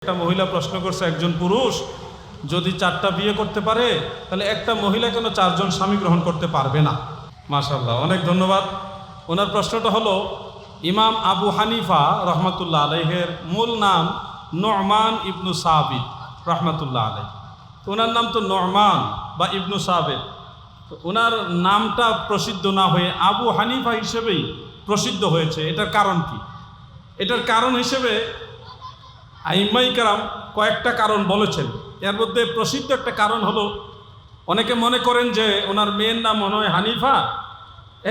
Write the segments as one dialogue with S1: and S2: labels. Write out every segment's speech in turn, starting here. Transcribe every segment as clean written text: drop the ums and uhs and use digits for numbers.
S1: একটা মহিলা প্রশ্ন করছে, একজন পুরুষ যদি 4টা বিয়ে করতে পারে তাহলে একটা মহিলা কেন 4জন স্বামী গ্রহণ করতে পারবে না? মাশাআল্লাহ, অনেক ধন্যবাদ। ওনার প্রশ্নটা হলো, ইমাম আবু হানিফা রহমাতুল্লাহ আলাইহের মূল নাম নু'মান ইবনু সাবিত রহমাতুল্লাহ আলাইহ। তো ওনার নাম তো নু'মান বা ইবনু সাবিত, তো ওনার নামটা প্রসিদ্ধ না হয়ে আবু হানিফা হিসেবেই প্রসিদ্ধ হয়েছে। এটার কারণ কি? এটার কারণ হিসেবে আইম্মাই কেরাম কয়েকটা কারণ বলেছেন। এর মধ্যে প্রসিদ্ধ একটা কারণ হলো, অনেকে মনে করেন যে ওনার মেয়ের নাম মনে হয় হানিফা,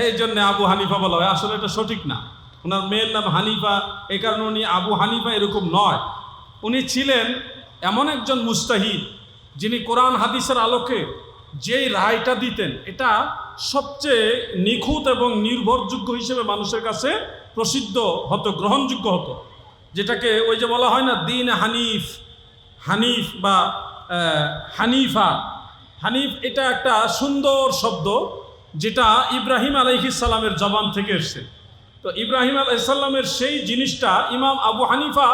S1: এই জন্য আবু হানিফা বলা হয়। আসলে এটা সঠিক না। ওনার মেয়ের নাম হানিফা, এই কারণে উনি আবু হানিফা এরকম নয়। উনি ছিলেন এমন একজন মুজতাহিদ যিনি কোরআন হাদিসের আলোকে যেই রায়টা দিতেন এটা সবচেয়ে নিখুঁত এবং নির্ভরযোগ্য হিসেবে মানুষের কাছে প্রসিদ্ধ হতো, গ্রহণযোগ্য হতো। যেটাকে ওই যে বলা হয় না, দিন হানিফ, হানিফ বা হানিফা। হানিফ এটা একটা সুন্দর শব্দ যেটা ইব্রাহিম আলাইহিস সালামের জবান থেকে এসছে। তো ইব্রাহিম আলাইহিস সালামের সেই জিনিসটা ইমাম আবু হানিফা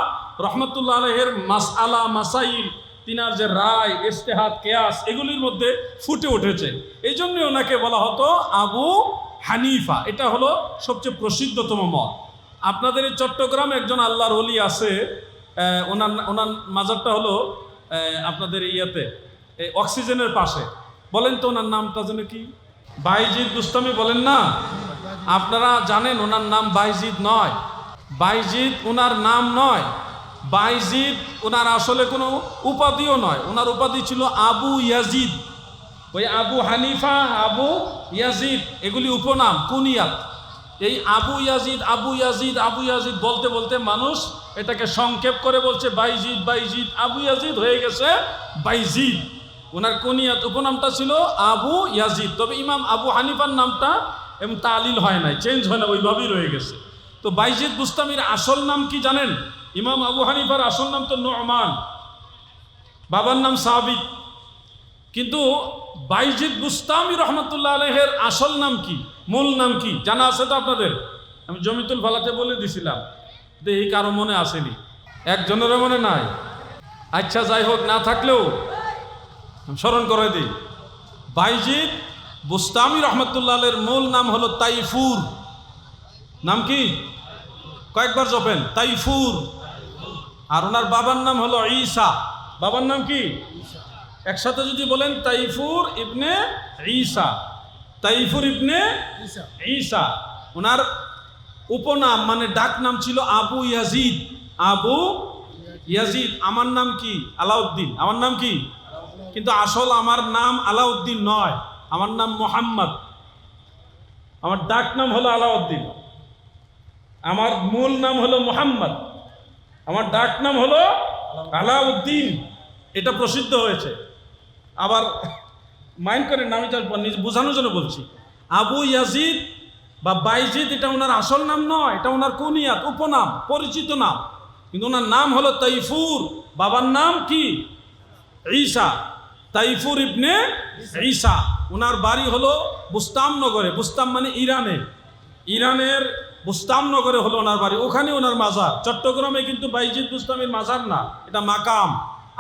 S1: রহমতুল্লাহ আলাইহের মাসআলা মাসাইল, তিনার যে রায়, ইজতিহাদ, কিয়াস, এগুলির মধ্যে ফুটে উঠেছে। এই জন্য ওনাকে বলা হতো আবু হানিফা। এটা হলো সবচেয়ে প্রসিদ্ধতম মত। আপনাদের এই চট্টগ্রামে একজন আল্লাহর ওলি আছে, ওনার মাজারটা হলো আপনাদের ইয়াতে অক্সিজেনের পাশে। বলেন তো ওনার নামটা যেন কি? বাইজিদ বুস্তামি বলেন না? আপনারা জানেন ওনার নাম বাইজিদ নয়। বাইজিদ ওনার নাম নয়। বাইজিদ ওনার আসলে কোনো উপাধিও নয়। ওনার উপাধি ছিল আবু ইয়াজিদ। ওই আবু হানিফা, আবু ইয়াজিদ এগুলি উপনাম, কুনিয়াত। এই Abu Yazid, Abu Yazid, Abu Yazid বলতে বলতে মানুষ এটাকে সংক্ষেপ করে বলছে বাইজিদ, বাইজিদ, আবু ইয়াজিদ হয়ে গেছে বাইজিদ। ওনার কুনিয়াত, উপনামটা ছিল আবু ইয়াজিদ। তবে ইমাম আবু হানিফার নামটা এবং তালিল হয় নাই, চেঞ্জ হয় না, ওইভাবেই রয়ে গেছে। তো বাইজিদ বুস্তামির আসল নাম কি জানেন? ইমাম আবু হানিফার আসল নাম তো নু'মান, বাবার নাম সাবিত। কিন্তু বাইজিদ বুস্তামি রহমতুল্লাহ আলাইহের আসল নাম কি, মূল নাম কি জানা আছে তো আপনাদের? আমি জমিতুল ফালাতে বলে দিছিলাম, দেখি কারো মনে আসেনি, একজনেরও মনে নাই। আচ্ছা যাই হোক, না থাকলেও স্মরণ করে দিই। বাইজিদ বুস্তামি রহমতুল্লাহ আলাইহের মূল নাম হলো তাইফুর। নাম কি? কয়েকবার জপেন, তাইফুর। আর ওনার বাবার নাম হলো ঈসা। বাবার নাম কি? একসাথে যদি বলেন, তাইফুর ইবনে ঈসা, তাইফুর ইবনে ঈসা। ওনার উপনাম মানে ডাক নাম ছিল আবু ইয়াজিদ। আবু ইয়াজিদ। আমার নাম কি? আলাউদ্দিন। আমার নাম কি? কিন্তু আসল আমার নাম আলাউদ্দিন নয়, আমার নাম মোহাম্মদ। আমার ডাক নাম হলো আলাউদ্দিন। আমার মূল নাম হলো মোহাম্মদ, আমার ডাক নাম হলো আলাউদ্দিন। এটা প্রসিদ্ধ হয়েছে। আবার মাইন্ড করেন, আমি নিজে বোঝানোর জন্য বলছি। আবু ইয়াজিদ বা বাইজিদ এটা ওনার আসল নাম নয়, এটা ওনার কুনিয়াত, উপনাম, পরিচিত নাম। কিন্তু ওনার নাম হলো তাইফুর। বাবার নাম কি? ঈসা, তাইফুর ইবনে ঈসা। ওনার বাড়ি হলো বুস্তামনগরে। বুস্তাম মানে ইরানে, ইরানের বুস্তামনগরে হলো ওনার বাড়ি। ওখানে ওনার মাজার। চট্টগ্রামে কিন্তু বাইজিদ বুস্তামির মাজার না, এটা মাকাম,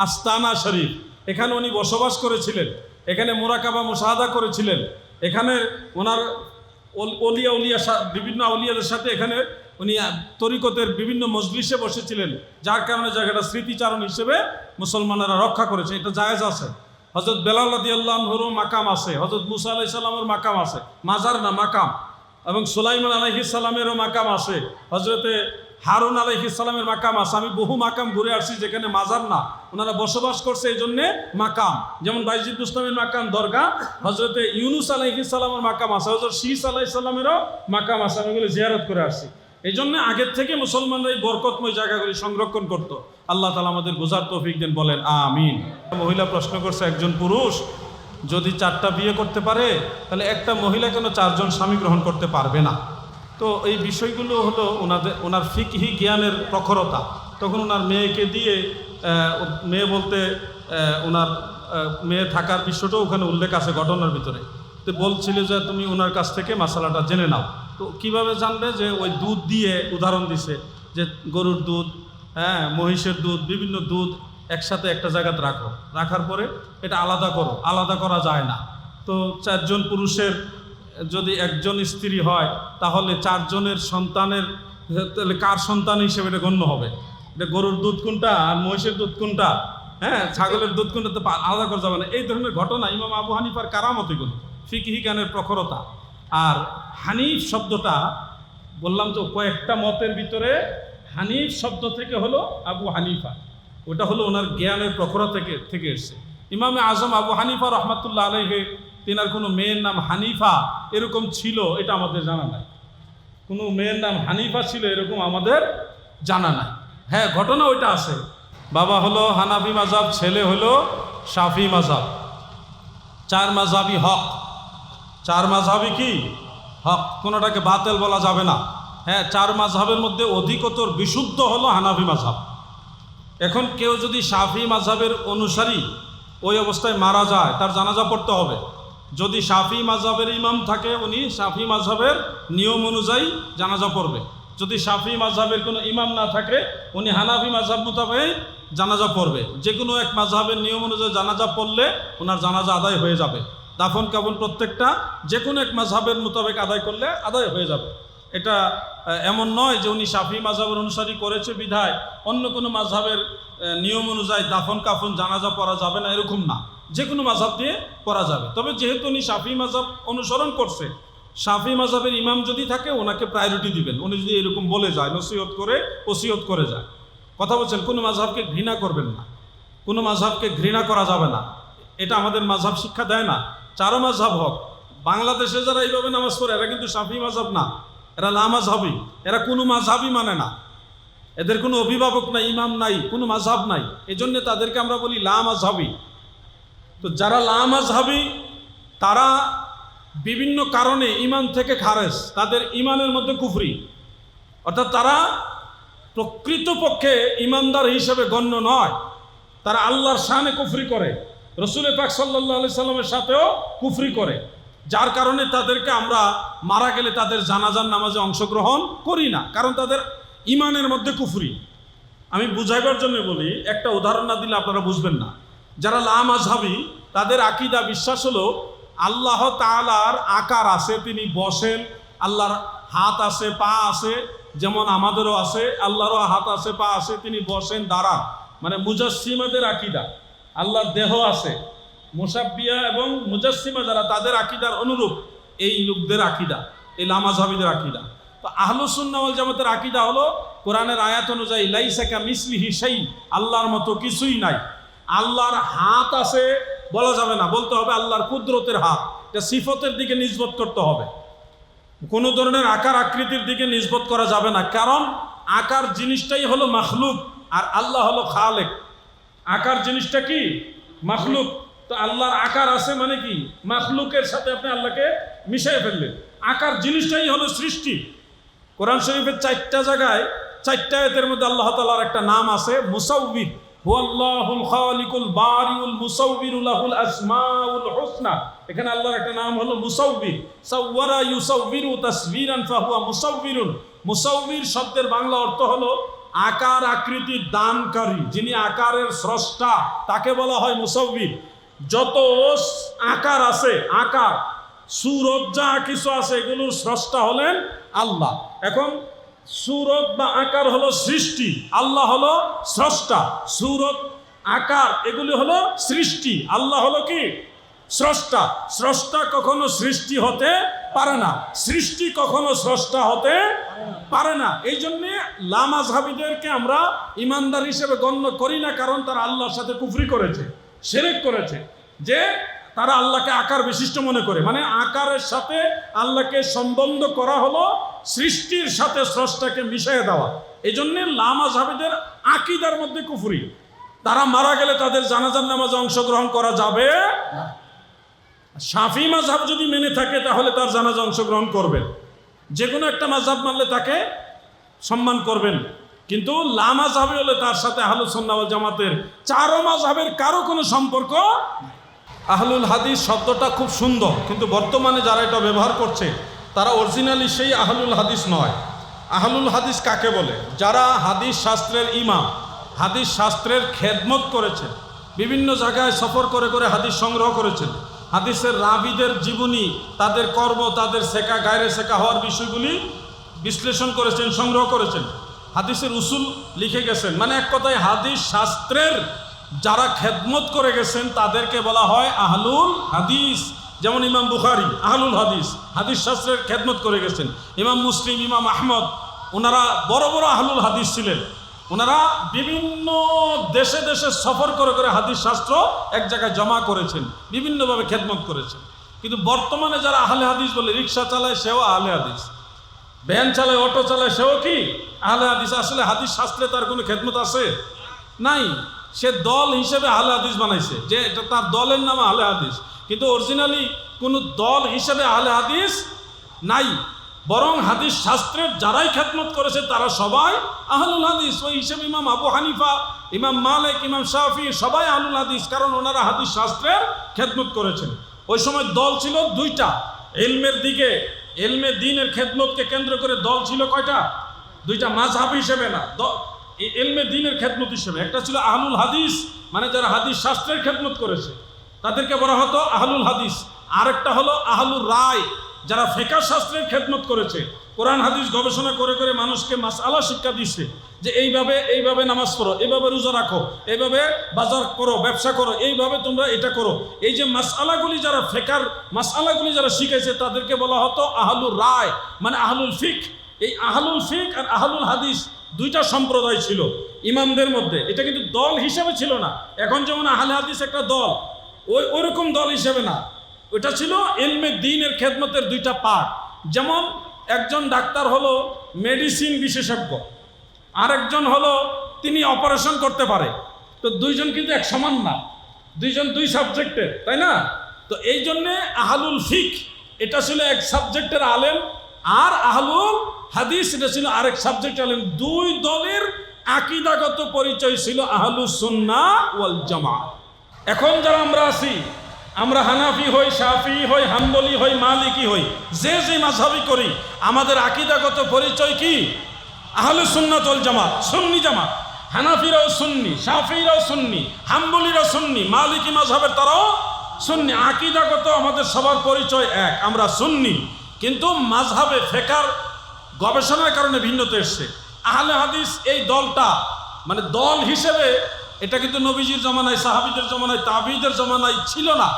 S1: আস্তানা শরীফ। এখানে উনি বসবাস করেছিলেন, এখানে মুরাকাবা মুশাহাদা করেছিলেন। এখানে ওনার বিভিন্ন আউলিয়াদের সাথে এখানে উনি তরিকতের বিভিন্ন মজলিসে বসেছিলেন, যার কারণে জায়গাটা স্মৃতিচারণ হিসেবে মুসলমানেরা রক্ষা করেছে। এটা জায়েজ আছে। হযরত বেলাল রাদিয়াল্লাহু আনহুর মাকাম আছে, হযরত মুসা আলাইহিস সালামের মাকাম আছে, মাজার না, মাকাম। এবং সুলাইমান আলাইহিস সালামেরও মাকাম আছে, হযরতে হারুন আলাইহিস সালামের মাকাম আছে। আমি বহু মাকাম ঘুরে আসছি যেখানে মাজার না, ওনারা বসবাস করছে, এই জন্যে মাকাম। যেমন বাইজিদ বুস্তামির মাকাম দরগা, হযরতে ইউনুস আলাইহিস সালামের মাকাম আছে, হযরত শীস আলাইহিস সালামেরও মাকাম আছে। আমি এগুলো জিয়ারত করে আসছি। এই জন্য আগের থেকে মুসলমানরা এই বরকতময় জায়গাগুলি সংরক্ষণ করত। আল্লাহ তাআলা আমাদের বোঝার তৌফিক দেন, বলেন আমিন। মহিলা প্রশ্ন করছে, একজন পুরুষ যদি 4টা বিয়ে করতে পারে তাহলে একটা মহিলা কেন 4জন স্বামী গ্রহণ করতে পারবে না? তো এই বিষয়গুলো হলো ওনার ফিকহি জ্ঞানের প্রখরতা। তখন ওনার মেয়েকে দিয়ে, মেয়ে বলতে ওনার মেয়ে থাকার বিষয়টাও ওখানে উল্লেখ আছে ঘটনার ভিতরে। তো বলছিল যে তুমি ওনার কাছ থেকে মাসালাটা জেনে নাও। তো কিভাবে জানবে? যে ওই দুধ দিয়ে উদাহরণ দিছে যে গরুর দুধ, হ্যাঁ, মহিষের দুধ, বিভিন্ন দুধ একসাথে একটা জায়গাতে রাখো, রাখার পরে এটা আলাদা করো, আলাদা করা যায় না। তো 4 জন পুরুষের যদি একজন স্ত্রী হয়, তাহলে 4 জনের সন্তানের, তাহলে কার সন্তান হিসেবে এটা গণ্য হবে? এটা গরুর দুধ কোনটা আর মহিষের দুধ কোনটা, হ্যাঁ, ছাগলের দুধ কোনটা, তো আলাদা করা যাবে না। এই ধরনের ঘটনা ইমাম আবু হানিফার কারামত, এগুলো ফিকহি জ্ঞানের প্রখরতা। আর হানিফ শব্দটা বললাম তো, কয়েকটা মতের ভিতরে হানিফ শব্দ থেকে হলো আবু হানিফা, ওটা হলো ওনার জ্ঞানের প্রখরতা থেকে এসছে। ইমামে আজম আবু হানিফা রহমাতুল্লাহ আলাইহি, তেনার কোনো মেয়ের নাম হানিফা এরকম ছিল এটা আমাদের জানা নাই। কোনো মেয়ের নাম হানিফা ছিল এরকম আমাদের জানা নাই। হ্যাঁ, ঘটনা ওইটা আছে। বাবা হলো হানাফি মাযহাব, ছেলে হলো শাফি মাযহাব। 4 মাযহাবই হক, 4 মাযহাবই কি হক, কোনোটাকে বাতিল বলা যাবে না। হ্যাঁ, 4 মাযহাবের মধ্যে অধিকতর বিশুদ্ধ হলো হানাফি মাযহাব। এখন কেউ যদি শাফি মাযহাবের অনুসারী ওই অবস্থায় মারা যায়, তার জানাজা পড়তে হবে। যদি শাফি মাযহাবের ইমাম থাকে, উনি শাফি মাযহাবের নিয়ম অনুযায়ী জানাজা পড়বে। যদি শাফি মাযহাবের কোনো ইমাম না থাকে, উনি হানাফি মাযহাব মোতাবেক জানাজা পড়বে। যে কোনো এক মাযহাবের নিয়ম অনুযায়ী জানাজা পড়লে ওনার জানাজা আদায় হয়ে যাবে। দাফন কাফন প্রত্যেকটা যে কোনো এক মাযহাবের মোতাবেক আদায় করলে আদায় হয়ে যাবে। এটা এমন নয় যে উনি শাফি মাযহাবের অনুসারী করেছে বিধায় অন্য কোনো মাযহাবের নিয়ম অনুযায়ী দাফন কাফন জানাজা পড়া যাবে না, এরকম না। যে কোনো মাযহাব দিয়ে পড়া যাবে। তবে যেহেতু উনি শাফি মাযহাব অনুসরণ করছে, শাফি মাযহাবের ইমাম যদি থাকে ওনাকে প্রায়োরিটি দিবেন। উনি যদি এরকম বলে যায়, নসিহত করে ওসিয়ত করে যায়, কথা বলছেন, কোনো মাযহাবকে ঘৃণা করবেন না, কোনো মাযহাবকে ঘৃণা করা যাবে না। এটা আমাদের মাযহাব শিক্ষা দেয় না। 4 মাযহাব হক। বাংলাদেশে যারা এইভাবে নামাজ পড়ে, এরা কিন্তু শাফি মাযহাব না, এরা লা মাযহাবী। এরা কোনো মাযহাবই মানে না, এদের কোনো অভিভাবক নাই, ইমাম নাই, কোনো মাযহাব নাই। এই জন্যে তাদেরকে আমরা বলি লা মাযহাবী। তো যারা লা মাযহাবী, তারা বিভিন্ন কারণে ইমান থেকে খারেজ, তাদের ইমানের মধ্যে কুফরি, অর্থাৎ তারা প্রকৃতপক্ষে ইমানদার হিসেবে গণ্য নয়। তারা আল্লাহর শানে কুফরি করে, রসুল পাক সাল্লাল্লাহু আলাইহি সাল্লামের সাথেও কুফরি করে, যার কারণে তাদেরকে আমরা মারা গেলে তাদের জানাজার নামাজে অংশগ্রহণ করি না, কারণ তাদের ইমানের মধ্যে কুফরি। আমি বুঝাইবার জন্য বলি, একটা উদাহরণ না দিলে আপনারা বুঝবেন না। যারা লা মাযহাবী, তাদের আকীদা বিশ্বাস হলো আল্লাহ তাআলার আকার আছে, তিনি বসেন, আল্লাহর হাত আছে, পা আছে, যেমন আমাদেরও আছে, আল্লাহরও হাত আছে, পা আছে, তিনি বসেন, দাঁড়ান। মানে মুজাসসিমাদের আকীদা, আল্লাহর দেহ আছে। মুসাব্বিহা এবং মুজাসসিমা যারা, তাদের আকীদার অনুরূপ এই লোকদের আকীদা, এই লা মাযহাবীদের আকীদা। তো আহলুস সুন্নাহ ওয়াল জামাতের আকীদা হলো কোরআনের আয়াত অনুযায়ী লাইসা কামিসলিহি শাই, আল্লাহর মতো কিছুই নাই। আল্লাহর হাত আছে বলা যাবে না, বলতে হবে আল্লাহর কুদরতের হাত। এটা সিফতের দিকে নিসবত করতে হবে, কোনো ধরনের আকার আকৃতির দিকে নিসবত করা যাবে না, কারণ আকার জিনিসটাই হলো মাখলুক আর আল্লাহ হলো খালেক। আকার জিনিসটা কি? মাখলুক। তো আল্লাহর আকার আছে মানে কি? মাখলুকের সাথে আপনি আল্লাহকে মিশিয়ে ফেললেন। আকার জিনিসটাই হলো সৃষ্টি। কোরআন শরীফের 4টা জায়গায়, 4টা আয়াতের মধ্যে আল্লাহ তাআলার একটা নাম আছে মুসাউবির। হুয়াল্লাহুল খালিকুল বারিউল মুসাউবিরু লাহুল আসমাউল হুসনা। এখানে আল্লাহর একটা নাম হলো মুসাউবির। সাওয়ারা ইউসাউবিরু তাসবিরান ফাহুয়া মুসাউবিরুন। মুসাউবির শব্দের বাংলা অর্থ হলো আকার আকৃতির দানকারী, যিনি আকারের স্রষ্টা, তাকে বলা হয় মুসাউবির। যত আকার আছে, আকার সূরত যা কিছু আছে, এগুলোর স্রষ্টা হলেন আল্লাহ। এখন সূরত বা আকার হলো সৃষ্টি, আল্লাহ হলো স্রষ্টা। সূরত, আকার এগুলি হলো সৃষ্টি, আল্লাহ হলো কি? স্রষ্টা। স্রষ্টা কখনো সৃষ্টি হতে পারে না, সৃষ্টি কখনো স্রষ্টা হতে পারে না। এই জন্যে লা মাযহাবীদেরকে আমরা ইমানদার হিসেবে গণ্য করি না, কারণ তারা আল্লাহর সাথে কুফরি করেছে, শিরক করেছে, যে তারা আল্লাহকে আকার বিশিষ্ট মনে করে। মানে আকারের সাথে আল্লাহকে সম্বন্ধ করা হলো সৃষ্টির সাথে স্রষ্টাকে মিশিয়ে দেওয়া। এই জন্যে লা মাযহাবীদের আকীদার মধ্যে কুফরি। তারা মারা গেলে তাদের জানাজার নামাজে অংশগ্রহণ করা যাবে না। শাফি মাযহাব যদি মেনে থাকে তাহলে তার জানাজা অংশগ্রহণ করবেন, যে কোনো একটা মাযহাব মানলে তাকে সম্মান করবেন। কিন্তু লা মাযহাবী হলে তার সাথে আহলুস সুন্নাহ ওয়াল জামাতের 4 মাযহাবের কারো কোনো সম্পর্ক। আহলুল হাদিস শব্দটা খুব সুন্দর, কিন্তু বর্তমানে যারা এটা ব্যবহার করছে তারা অরিজিনালি সেই আহলুল হাদিস নয়। আহলুল হাদিস কাকে বলে? যারা হাদিস শাস্ত্রের ইমাম, হাদিস শাস্ত্রের খেদমত করেছেন, বিভিন্ন জায়গায় সফর করে করে হাদিস সংগ্রহ করেছেন, হাদিসের রাবিদের জীবনী, তাদের কর্ম, তাদের শেখা গায়রে শেখা হওয়ার বিষয়গুলি বিশ্লেষণ করেছেন, সংগ্রহ করেছেন, হাদিসের উসুল লিখে গেছেন। মানে এক কথায় হাদিস শাস্ত্রের যারা খেদমত করে গেছেন তাদেরকে বলা হয় আহলুল হাদিস। যেমন ইমাম বুখারী আহলুল হাদিস, হাদিস শাস্ত্রের খেদমত করে গেছেন। ইমাম মুসলিম, ইমাম আহমদ, ওনারা বড় বড় আহলুল হাদিস ছিলেন। ওনারা বিভিন্ন দেশে দেশে সফর করে করে হাদিস শাস্ত্র এক জায়গায় জমা করেছেন, বিভিন্নভাবে খেদমত করেছেন। কিন্তু বর্তমানে যারা আহলে হাদিস বলে, রিক্সা চালায় সেও আহলে হাদিস, ভ্যান চালায়, অটো চালায় সেও কি আহলে হাদিস। আসলে হাদিস শাস্ত্রে তার কোনো খেদমত আছে? নাই। সে দল হিসেবে আহলে হাদিস বানাইছে, যে এটা তার দলের নাম আহলে হাদিস, কিন্তু অরিজিনালি কোনো দল হিসেবে আহলে হাদিস নাই। বরং হাদিস শাস্ত্রের যারাই খেদমত করেছে তারা সবাই আহলুল হাদিস। ওই হিসেবে ইমাম আবু হানিফা, ইমাম মালিক, ইমাম শাফি সবাই আহলুল হাদিস, কারণ ওনারা হাদিস শাস্ত্রের খেদমত করেছেন। ওই সময় দল ছিল দুইটা, ইলমের দিকে, ইলমে দ্বীনের খেদমতকে কেন্দ্র করে দল ছিল কয়টা? দুইটা, মাযহাব হিসেবে না, ইলমে দ্বীনের খেদমত হিসেবে। একটা ছিল আহলুল হাদিস, মানে যারা হাদিস শাস্ত্রের খেদমত করেছে তাদেরকে বলা হতো আহলুল হাদিস। আরেকটা হলো আহলুর রায়, যারা ফিকহ শাস্ত্রের খেদমত করেছে, কোরআন হাদিস গবেষণা করে করে মানুষকে মাসআলা শিক্ষা দিচ্ছে, যে এইভাবে নামাজ পড়ো, এইভাবে রোজা রাখো, এইভাবে বাজার করো, ব্যবসা করো, এইভাবে তোমরা এটা করো। এই যে মাসআলাগুলি, যারা ফিকহর মাসআলাগুলি যারা শিখাইছে তাদেরকে বলা হতো আহলুর রায়, মানে আহলুল ফিকহ। এই আহলুল ফিকহ আর আহলুল হাদিস দুইটা সম্প্রদায় ছিল ইমামদের মধ্যে। এটা কিন্তু দল হিসেবে ছিল না। এখন যেমন আহলে হাদিস একটা দল, ওইরকম দল হিসেবে না, ওটা ছিল ইলমে দ্বীনের খেদমতের দুইটা পার্ট। যেমন একজন ডাক্তার হলো মেডিসিন বিশেষজ্ঞ, আরেকজন হলো তিনি অপারেশন করতে পারে। তো দুইজন কিন্তু এক সমান না, দুইজন দুই সাবজেক্টের, তাই না? তো এই জন্যে আহলুল ফিকহ এটা ছিল এক সাবজেক্টের আলেম, আর আহলুল হাদিস এটা ছিল আরেক সাবজেক্ট আলেম। দুই দলের আকীদাগত পরিচয় ছিল আহলুস সুন্নাহ ওয়াল জামাত। এখন যারা আমরা আছি, আমরা হানাফি হই, শাফি হই, হাম্বলি হই, মালিকি হই, যে যে মাযহাবি করি, আমাদের আকীদাগত পরিচয় কি? আহলুস সুন্নাত ওয়াল জামাত, সুন্নি জামাত। হানাফিরাও সুন্নি, শাফিরাও সুন্নি, হাম্বলিরাও সুন্নি, মালিকি মাযহাবের তারাও সুন্নি। আকীদাগত আমাদের সবার পরিচয় এক, আমরা সুন্নি। কিন্তু মাযহাবে ফিকহর গবেষণার কারণে ভিন্নতা এসছে। আহলে হাদিস এই দলটা, মানে দল হিসেবে এটা কিন্তু নবীজির জমানায়, সাহাবীদের জমানায়, তাবিঈদের জমানায় ছিল না।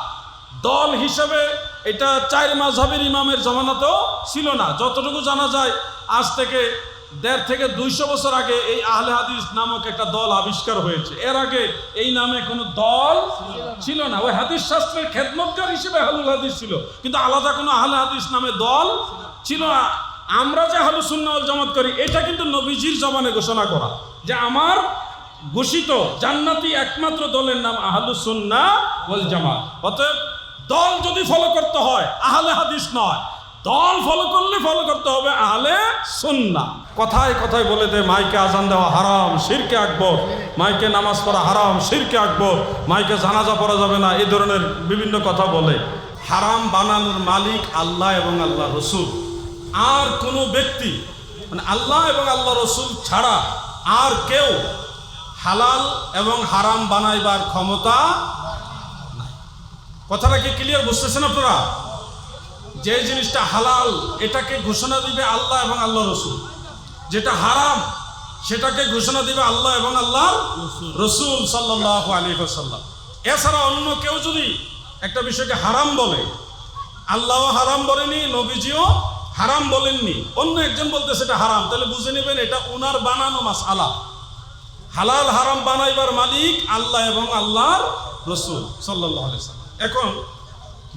S1: দল হিসেবে এটা চার মাযহাবের ইমামের জমানাতেও ছিল না। যতটুকু জানা যায় আজ থেকে 1.5 থেকে 200 বছর আগে এই আহলে হাদিস নামক একটা দল আবিষ্কার হয়েছে। এর আগে এই নামে কোনো দল ছিল না। ওই হাদিস শাস্ত্রের খেদমতগার হিসেবে আহলুল হাদিস ছিল, কিন্তু আলাদা কোনো আহলে হাদিস নামে দল ছিল না। আমরা যে আহলুস সুন্নাহ ওয়াল জামাত করি, এটা কিন্তু নবীজির জমানে ঘোষণা করা, যে আমার ঘোষিত জান্নাতি একমাত্র দলের নাম আহলুস সুন্নাহ ওয়াল জামাত। অতএব দল যদি ফলো করতে হয় আহলে হাদিস নয়, দল ফলো করতে হবে আহলে সুন্নাহ। কথায় কথায় বলে দেয় মাইকে আজান দেওয়া হারাম, শিরকে আকবর, মাইকে নামাজ পড়া হারাম, শিরকে আকবর, মাইকে জানাজা পড়া যাবে না, এই ধরনের বিভিন্ন কথা বলে। হারাম বানানোর মালিক আল্লাহ এবং আল্লাহ রসুল। আর কোনো ব্যক্তি, মানে আল্লাহ এবং আল্লাহ রসুল ছাড়া আর কেউ হালাল এবং হারাম বানাইবার ক্ষমতা নাই। কথাটা কি ক্লিয়ার বুঝতেছেন আপনারা? যে জিনিসটা হালাল এটাকে ঘোষণা দিবে আল্লাহ এবং আল্লাহ রসুল, যেটা হারাম সেটাকে ঘোষণা দিবে আল্লাহ এবং আল্লাহর রসুল সাল্লাল্লাহু আলাইহি ওয়াসাল্লাম। এছাড়া অন্য কেউ যদি একটা বিষয়কে হারাম বলে, আল্লাহও হারাম বলেনি, নবীজিও হারাম বলেননি, অন্য একজন বলতে সেটা হারাম, তাহলে বুঝে নেবেন এটা ওনার বানানো মাসআলা। হালাল হারাম বানাইবার মালিক আল্লাহ এবং আল্লাহর রসুল সাল্লাল্লাহু আলাইহি ওয়াসাল্লাম। এখন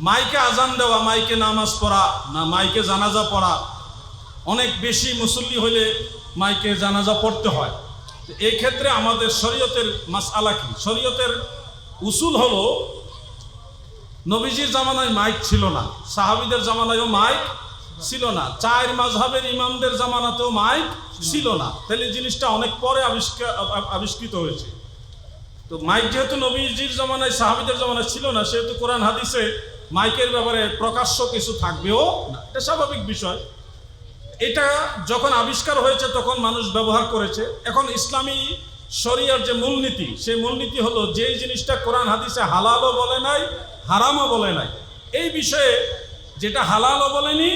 S1: মাইকে আজান দেওয়া, মাইকে নামাজ পড়া, না মাইকে জানাজা পড়া, অনেক বেশি মুসল্লি হলে মাইকে জানাজা পড়তে হয়। এই ক্ষেত্রে আমাদের শরীয়তের মাসআলা কি? শরীয়তের উসুল হলো, নবীজির জামানায় মাইক ছিল না, সাহাবীদের জামানায়ও মাইক ছিল না, চার মাযহাবের ইমামদের জামানাতেও মাইক ছিল না। তাহলে জিনিসটা অনেক পরে আবিষ্কৃত হয়েছে। তো মাইক যেহেতু নবীজির জামানায়, সাহাবীদের জামানায় ছিল না, সেহেতু কোরআন হাদিসে মাইকের ব্যাপারে প্রকাশ্য কিছু থাকবেও না, এটা স্বাভাবিক বিষয়। এটা যখন আবিষ্কার হয়েছে তখন মানুষ ব্যবহার করেছে। এখন ইসলামী শরিয়ার যে মূলনীতি, সেই মূলনীতি হলো যেই জিনিসটা কোরআন হাদিসে হালালও বলে নাই, হারামও বলে নাই, এই বিষয়ে যেটা হালালও বলেনি,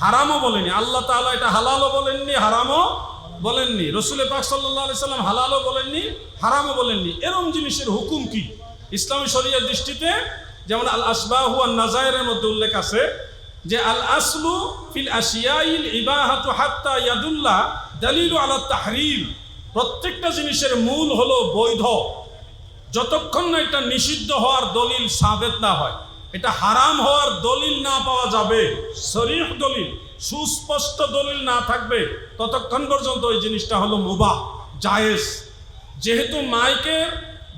S1: হারামও বলেনি, আল্লাহ তাআলা এটা হালালও বলেননি, হারামও বলেননি, রাসূল পাক সাল্লাল্লাহু আলাইহি সাল্লাম হালালও বলেননি, হারামও বলেননি, এরকম জিনিসের হুকুম কি ইসলামী শরিয়ার দৃষ্টিতে? যেমন আল আসবাহু ওয়ান নাযায়েরের মধ্যে উল্লেখ আছে যে আল আসলু ফিল আশিয়াইল ইবাহাতু হাত্তা ইয়াদুল্লা দালিলু আলা তাহরিম। প্রত্যেকটা জিনিসের মূল হলো বৈধ, যতক্ষণ না এটা নিষিদ্ধ হওয়ার দলিল সাবেত না হয়, এটা হারাম হওয়ার দলিল না পাওয়া যাবে, সরিহ দলিল, সুস্পষ্ট দলিল না থাকবে, ততক্ষণ পর্যন্ত ওই জিনিসটা হলো মুবাহ, জায়েজ। যেহেতু মাইকের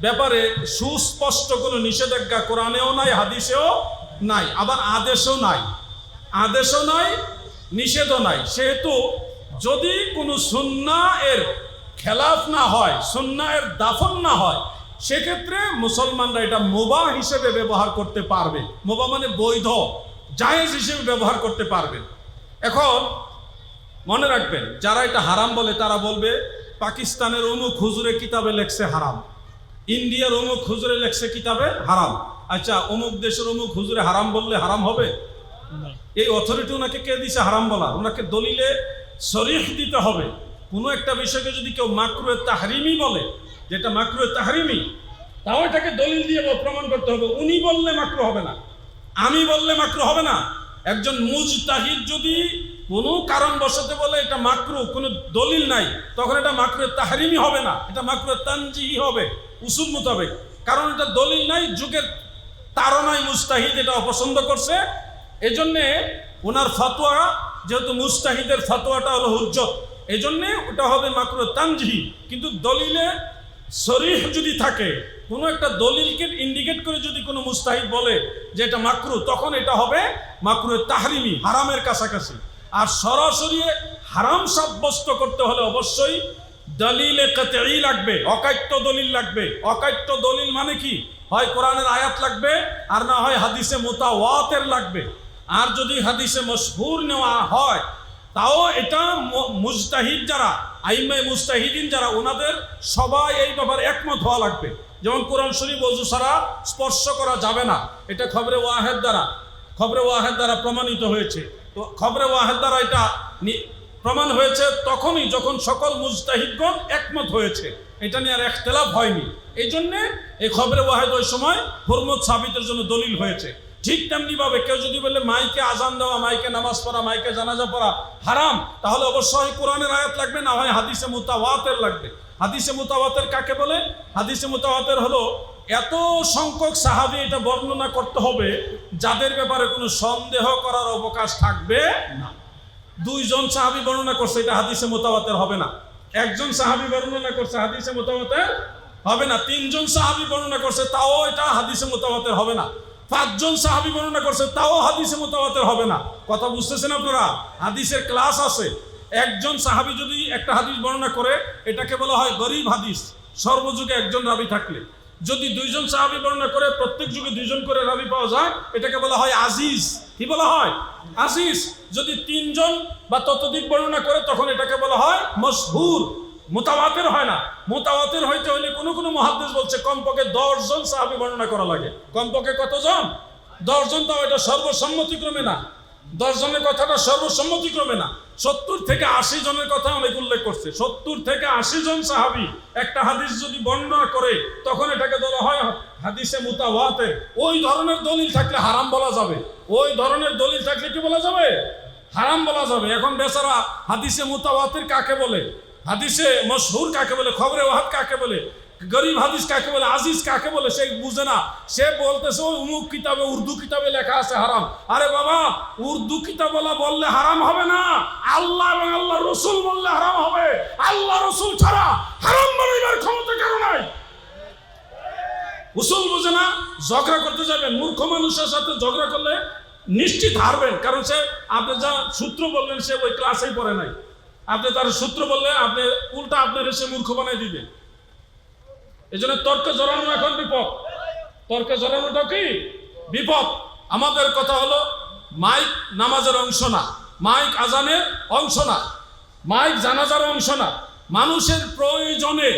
S1: ব্যাপারে সুস্পষ্ট কোনো নিষেধাজ্ঞা কোরআনেও নাই, হাদিসেও নাই, আবার আদেশও নাই, আদেশও নাই, নিষেধও নাই, সেহেতু যদি কোনো সুন্নাহ এর খেলাফ না হয়, সুন্নাহ এর দাফন না হয়, সেক্ষেত্রে মুসলমানরা এটা মুবাহ হিসেবে ব্যবহার করতে পারবে। মুবাহ মানে বৈধ, জায়েজ হিসেবে ব্যবহার করতে পারবে। এখন মনে রাখবেন, যারা এটা হারাম বলে তারা বলবে পাকিস্তানের অমুক হুজুরে কিতাবে লেখছে হারাম, ইন্ডিয়ার অমুক হুজুরে লেখছে কিতাবে হারাম। আচ্ছা, অমুক দেশের অমুক হুজুরে হারাম বললে হারাম হবে? এই অথরিটি ওনাকে কে দিছে হারাম বলা? ওনাকে দলিলে সরিহ দিতে হবে। কোনো একটা বিষয়কে যদি কেউ মাকরুহে তাহরিমি বলে, যেটা মাকরুহে তাহরিমি, তাও এটাকে দলিল দিয়ে প্রমাণ করতে হবে। উনি বললে মাকরু হবে না, আমি বললে মাকরু হবে না। একজন মুজতাহিদ যদি কোনো কারণবশত বলে এটা মাকরু, কোনো দলিল নাই, তখন এটা মাকরুহে তাহরিমি হবে না, এটা মাকরুহে তানজিহি হবে উসুল মোতাবেক। কারণ এটা দলিল নাই, যুগের তাড়নায় মুজতাহিদ এটা অপছন্দ করছে, এজন্যে ওনার ফতোয়া, যেহেতু মুজতাহিদের ফতোয়াটা হলো হুজ্জত, এজন্যে ওটা হবে মাকরুহে তানজিহি। কিন্তু দলিলে সরিহ যদি থাকে, কোনো একটা দলিলকে ইন্ডিকেট করে যদি কোনো মুজতাহিদ বলে যে এটা মাকরু, তখন এটা হবে মাকরুহে তাহরিমি, হারামের কাছাকাছি। আর সরাসরি হারাম সাব্যস্ত করতে হলে অবশ্যই দলিলে কাতঈ লাগবে, অকাট্য দলিল লাগবে। অকাট্য দলিল মানে কি? হয় কোরআনের আয়াত লাগবে, আর না হয় হাদিসে মুতাওয়াতির লাগবে। আর যদি হাদিসে মশহুর নেওয়া হয়, তাও এটা মুজতাহিদ যারা, আইম্মায়ে মুজতাহিদিন যারা, ওনাদের সবাই এই ব্যাপারে একমত হওয়া লাগবে। যেমন কোরআন শরীফ ওযু ছাড়া স্পর্শ করা যাবে না, এটা খবরে ওয়াহেদ দ্বারা প্রমাণিত হয়েছে। তো খবরে ওয়াহেদ দ্বারা এটা প্রমাণ হয়েছে তখনই যখন সকল মুজতাহিদগণ একমত হয়েছে, এটা নিয়ে আর ইখতিলাফ হয়নি। এই জন্যে এই খবরে ওয়াহেদ ওই সময় হুরমত সাবিতের জন্য দলিল হয়েছে। ঠিক তেমনি ভাবে কেউ যদি বলে মাইকে আজান দেওয়া, মাইকে নামাজ পড়া, মাইকে জানাজা পড়া হারাম, তাহলে অবশ্যই কোরআনের আয়াত লাগবে, না হয় হাদিসে মুতাওয়াতির লাগবে। হাদিসে মুতাওয়াতির কাকে বলে? হাদিসে মুতাওয়াতির হলো এত সংখ্যক সাহাবী এটা বর্ণনা করতে হবে যাদের ব্যাপারে কোনো সন্দেহ করার অবকাশ থাকবে না। 2 জন সাহাবী বর্ণনা করছে, এটা হাদিসে মুতাওয়াতির হবে না। 1 জন সাহাবী বর্ণনা করছে, হাদিসে মুতাওয়াতির হবে না। 3 জন সাহাবী বর্ণনা করছে, তাও এটা হাদিসে মুতাওয়াতির হবে না। 5 জন সাহাবী বর্ণনা করছে, তাও হাদিসে মুতাওয়াতির হবে না। কথা বুঝতেছেন আপনারা? হাদিসের ক্লাস আছে। একজন সাহাবী যদি একটা হাদিস বর্ণনা করে, এটাকে বলা হয় গরীব হাদিস, সর্বযুগে একজন রাবী থাকলে। যদি 2 জন সাহাবী বর্ণনা করে, প্রত্যেক যুগে 2 জন করে রাবী পাওয়া যায়, এটাকে বলা হয় আজিজ। কি বলা হয়? আজিজ। যদি 3 জন বা ততোধিক বর্ণনা করে, তখন এটাকে বলা হয় মশহুর। মুতাওয়াতির হয় না। মুতাওয়াতির হইতে হইলে কোনো কোনো মুহাদ্দিস বলছে কমপক্ষে 10 জন সাহাবী বর্ণনা করা লাগে। কমপক্ষে কতজন? 10 জন। তাও এটা সর্বসম্মতিক্রমে না, 10 জনের কথাটা সর্বসম্মতিক্রমে না, 70 থেকে 80 জনের কথা অনেক উল্লেখ করছে। 70 থেকে 80 জন সাহাবী একটা হাদিস যদি বর্ণনা করে, তখন এটাকে বলা হয় হাদিসে মুতাওয়াতির। ওই ধরনের দলিল থাকলে হারাম বলা যাবে। ওই ধরনের দলিল থাকলে কি বলা যাবে? হারাম বলা যাবে। এখন বেচারা হাদিসে মুতাওয়াতির কাকে বলে, হাদিসে মশহুর কাকে বলে, খবরে ওয়াহেদ কাকে বলে, গরিব হাদিস কাকে বলে, আজিজ কাকে বলে, সে বুঝে না। সে বলতেছে ওই অমুক কিতাবে, উর্দু কিতাবে লেখা আছে হারাম। আরে বাবা, উর্দু কিতাবওয়ালা বললে হারাম হবে না, আল্লাহ এবং আল্লাহ রসুল বললে হারাম হবে। আল্লাহ রসুল ছাড়া হারাম বানাইবার ক্ষমতা কারো নাই। উসুল বুঝে না, ঝগড়া করতে যাবেন। মূর্খ মানুষের সাথে ঝগড়া করলে নিশ্চিত হারবেন, কারণ সে আপনি যা সূত্র বললেন সে ওই ক্লাসেই পড়ে নাই। আপনি তার সূত্র বললে আপনি উল্টা আপনার এসে মূর্খ বানাই দিবে। এই জন্য তর্কে জড়ানো এখন বিপদ। তর্কে জড়ানোটা কি বিপদ। আমাদের কথা হলো মাইক নামাজের অংশ না, মাইক আজানের অংশ না, মাইক জানাজার অংশ না। মানুষের প্রয়োজনে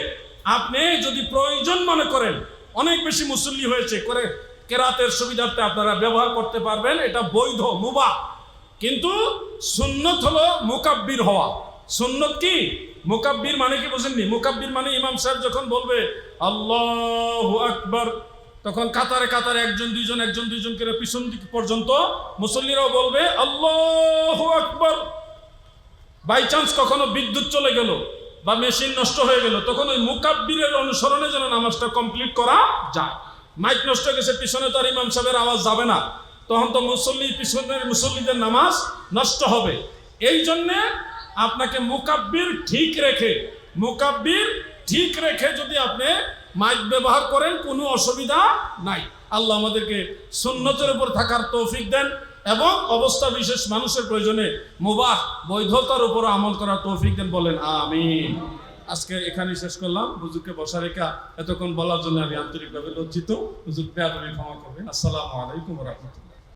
S1: আপনি যদি প্রয়োজন মনে করেন, অনেক বেশি মুসল্লি হয়েছে করে কেরাতের সুবিধার্থে আপনারা ব্যবহার করতে পারবেন, এটা বৈধ, মুবাহ। কিন্তু সুন্নত হলো মুকাব্বির হওয়া। সুন্নত কি? মুকাব্বির মানে কি বুঝেননি? মুকাব্বির মানে ইমাম সাহেব যখন বলবে আল্লাহু আকবার, তখন কাতারে কাতারে একজন দুইজন করে পিছন দিক পর্যন্ত মুসল্লিরাও বলবে আল্লাহু আকবার। বাই চান্স কখনো বিদ্যুৎ চলে গেল বা মেশিন নষ্ট হয়ে গেল, তখন ওই মুকাব্বিরের অনুসরণে যেন নামাজটা কমপ্লিট করা যায়। মাইক নষ্ট হয়ে গেছে, পিছনে তো আর ইমাম সাহেবের আওয়াজ যাবে না, তখন তো পিছনের মুসল্লিদের নামাজ নষ্ট হবে। এই জন্যে আপনাকে মুকাব্বির ঠিক রেখে যদি আপনি মাইক ব্যবহার করেন কোনো অসুবিধা নাই। আল্লাহ আমাদেরকে সুন্নতের উপর থাকার তৌফিক দেন এবং অবস্থা বিশেষ মানুষের প্রয়োজনে মুবাহ বৈধতার উপর আমল করার তৌফিক দেন, বলেন আমিন। আজকে এখানেই শেষ করলাম। হুজুরকে বসা রেখা এতক্ষণ বলার জন্য আমি আন্তরিকভাবে লজ্জিত। হুজুর বেয়াদবি ক্ষমা করবেন। আসসালামু আলাইকুম ওয়া রাহমাতুল্লাহ।